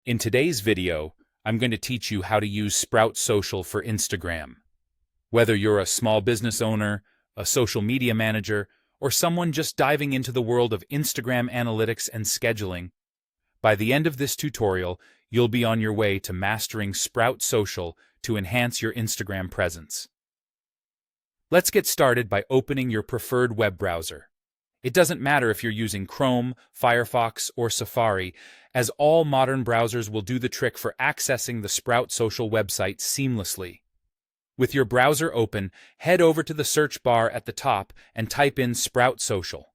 In today's video, I'm going to teach you how to use Sprout Social for Instagram. Whether you're a small business owner, a social media manager, or someone just diving into the world of Instagram analytics and scheduling, by the end of this tutorial, you'll be on your way to mastering Sprout Social to enhance your Instagram presence. Let's get started by opening your preferred web browser. It doesn't matter if you're using Chrome, Firefox, or Safari, as all modern browsers will do the trick for accessing the Sprout Social website seamlessly. With your browser open, head over to the search bar at the top and type in Sprout Social.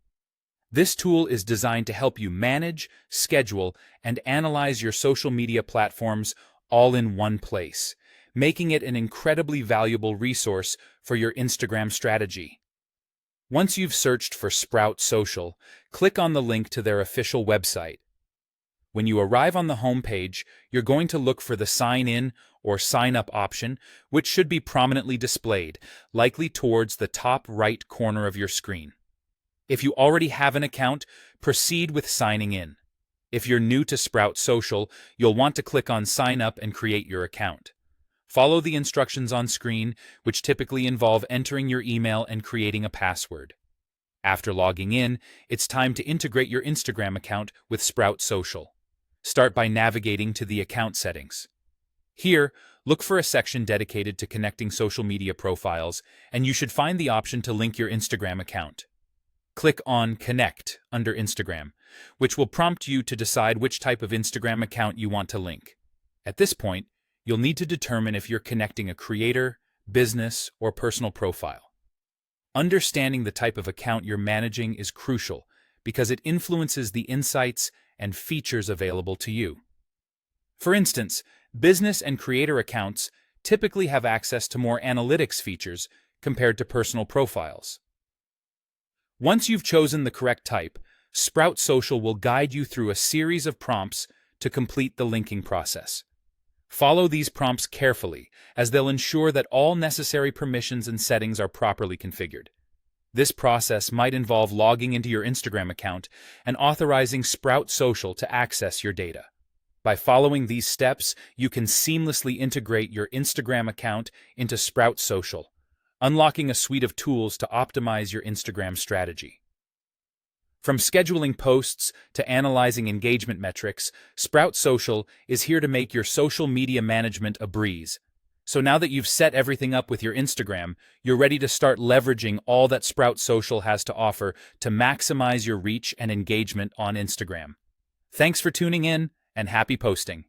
This tool is designed to help you manage, schedule, and analyze your social media platforms all in one place, making it an incredibly valuable resource for your Instagram strategy. Once you've searched for Sprout Social, click on the link to their official website. When you arrive on the home page, you're going to look for the Sign In or Sign Up option, which should be prominently displayed, likely towards the top right corner of your screen. If you already have an account, proceed with signing in. If you're new to Sprout Social, you'll want to click on Sign Up and create your account. Follow the instructions on screen, which typically involve entering your email and creating a password. After logging in, it's time to integrate your Instagram account with Sprout Social. Start by navigating to the account settings. Here, look for a section dedicated to connecting social media profiles, and you should find the option to link your Instagram account. Click on Connect under Instagram, which will prompt you to decide which type of Instagram account you want to link. At this point, you'll need to determine if you're connecting a creator, business, or personal profile. Understanding the type of account you're managing is crucial because it influences the insights and features available to you. For instance, business and creator accounts typically have access to more analytics features compared to personal profiles. Once you've chosen the correct type, Sprout Social will guide you through a series of prompts to complete the linking process. Follow these prompts carefully, as they'll ensure that all necessary permissions and settings are properly configured. This process might involve logging into your Instagram account and authorizing Sprout Social to access your data. By following these steps, you can seamlessly integrate your Instagram account into Sprout Social, unlocking a suite of tools to optimize your Instagram strategy. From scheduling posts to analyzing engagement metrics, Sprout Social is here to make your social media management a breeze. So now that you've set everything up with your Instagram, you're ready to start leveraging all that Sprout Social has to offer to maximize your reach and engagement on Instagram. Thanks for tuning in, and happy posting!